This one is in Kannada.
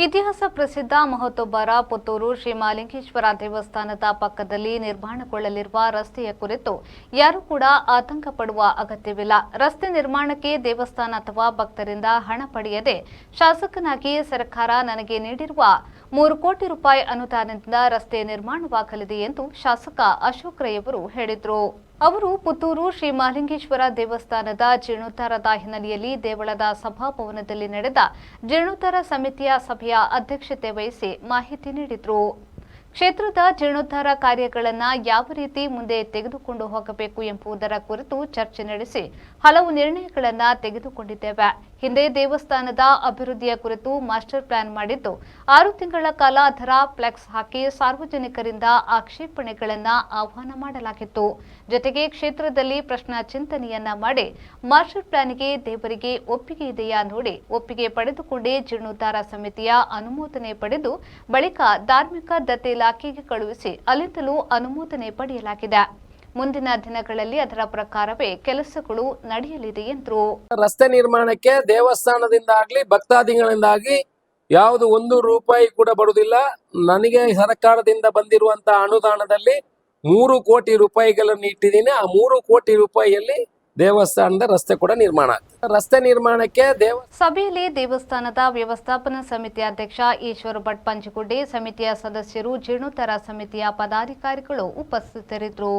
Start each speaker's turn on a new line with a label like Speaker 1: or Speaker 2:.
Speaker 1: ಇತಿಹಾಸ ಪ್ರಸಿದ್ಧ ಮಹತೊಬ್ಬರ ಪುತ್ತೂರು ಶ್ರೀ ಮಾಲಿಂಗೇಶ್ವರ ದೇವಸ್ಥಾನದ ಪಕ್ಕದಲ್ಲಿ ನಿರ್ಮಾಣಗೊಳ್ಳಲಿರುವ ರಸ್ತೆಯ ಕುರಿತು ಯಾರೂ ಕೂಡ ಆತಂಕ ಪಡುವ ಅಗತ್ಯವಿಲ್ಲ. ರಸ್ತೆ ನಿರ್ಮಾಣಕ್ಕೆ ದೇವಸ್ಥಾನ ಅಥವಾ ಭಕ್ತರಿಂದ ಹಣ ಪಡೆಯದೆ ಶಾಸಕನಾಗಿ ಸರ್ಕಾರ ನನಗೆ ನೀಡಿರುವ 3 ಕೋಟಿ ರೂಪಾಯಿ ಅನುದಾನದಿಂದ ರಸ್ತೆ ನಿರ್ಮಾಣವಾಗಲಿದೆ ಎಂದು ಶಾಸಕ ಅಶೋಕ್ ರೈ ಅವರು ಹೇಳಿದರು. ಅವರು ಪುತ್ತೂರು ಶ್ರೀ ಮಾಲಿಂಗೇಶ್ವರ ದೇವಸ್ಥಾನದ ಜೀರ್ಣೋದ್ಧಾರದ ಹಿನ್ನೆಲೆಯಲ್ಲಿ ದೇವಳದ ಸಭಾಭವನದಲ್ಲಿ ನಡೆದ ಜೀರ್ಣೋದ್ಧಾರ ಸಮಿತಿಯ ಸಭೆಯ ಅಧ್ಯಕ್ಷತೆ ವಹಿಸಿ ಮಾಹಿತಿ ನೀಡಿದರು. ಕ್ಷೇತ್ರದ ಜೀರ್ಣೋದ್ಧಾರ ಕಾರ್ಯಗಳನ್ನು ಯಾವ ರೀತಿ ಮುಂದೆ ತೆಗೆದುಕೊಂಡು ಹೋಗಬೇಕು ಎಂಬುದರ ಕುರಿತು ಚರ್ಚೆ ನಡೆಸಿ ಹಲವು ನಿರ್ಣಯಗಳನ್ನು ತೆಗೆದುಕೊಂಡಿದ್ದೇವೆ. ಹಿಂದೆ ದೇವಸ್ಥಾನದ ಅಭಿವೃದ್ಧಿಯ ಕುರಿತು ಮಾಸ್ಟರ್ ಪ್ಲಾನ್ ಮಾಡಿದ್ದು 6 ತಿಂಗಳ ಕಾಲ ಅದರ ಫ್ಲೆಕ್ಸ್ ಹಾಕಿ ಸಾರ್ವಜನಿಕರಿಂದ ಆಕ್ಷೇಪಣೆಗಳನ್ನು ಆಹ್ವಾನ ಮಾಡಲಾಗಿತ್ತು. ಜೊತೆಗೆ ಕ್ಷೇತ್ರದಲ್ಲಿ ಪ್ರಶ್ನಾ ಚಿಂತನೆಯನ್ನ ಮಾಡಿ ಮಾಸ್ಟರ್ ಪ್ಲಾನ್ಗೆ ದೇವರಿಗೆ ಒಪ್ಪಿಗೆ ಇದೆಯಾ ನೋಡಿ ಒಪ್ಪಿಗೆ ಪಡೆದುಕೊಂಡೇ ಜೀರ್ಣೋದ್ಧಾರ ಸಮಿತಿಯ ಅನುಮೋದನೆ ಪಡೆದು ಬಳಿಕ ಧಾರ್ಮಿಕ ದತ್ತಿ ಇಲಾಖೆಗೆ ಕಳುಹಿಸಿ ಅಲ್ಲಿಂದಲೂ ಅನುಮೋದನೆ ಪಡೆಯಲಾಗಿದೆ. ಮುಂದಿನ ದಿನಗಳಲ್ಲಿ ಅದರ ಪ್ರಕಾರವೇ ಕೆಲಸಗಳು ನಡೆಯಲಿದೆ ಎಂದರು.
Speaker 2: ರಸ್ತೆ ನಿರ್ಮಾಣಕ್ಕೆ ದೇವಸ್ಥಾನದಿಂದ ಆಗ್ಲಿ ಭಕ್ತಾದಿಗಳಿಂದಾಗಿ ಯಾವುದು 1 ರೂಪಾಯಿ ಕೂಡ ಬರುವುದಿಲ್ಲ. ನನಗೆ ಸರ್ಕಾರದಿಂದ ಬಂದಿರುವಂತಹ ಅನುದಾನದಲ್ಲಿ 3 ಕೋಟಿ ರೂಪಾಯಿಗಳನ್ನು ಇಟ್ಟಿದ್ದೀನಿ. ಆ 3 ಕೋಟಿ ರೂಪಾಯಿಯಲ್ಲಿ ದೇವಸ್ಥಾನದ ರಸ್ತೆ ಕೂಡ ನಿರ್ಮಾಣ ಆಗ್ತದೆ. ರಸ್ತೆ ನಿರ್ಮಾಣಕ್ಕೆ
Speaker 1: ಸಭೆಯಲ್ಲಿ ದೇವಸ್ಥಾನದ ವ್ಯವಸ್ಥಾಪನಾ ಸಮಿತಿ ಅಧ್ಯಕ್ಷ ಈಶ್ವರ ಭಟ್ ಪಂಚಗುಡ್ಡೆ, ಸಮಿತಿಯ ಸದಸ್ಯರು, ಜೀರ್ಣೋದ್ಧಾರ ಸಮಿತಿಯ ಪದಾಧಿಕಾರಿಗಳು ಉಪಸ್ಥಿತರಿದ್ದರು.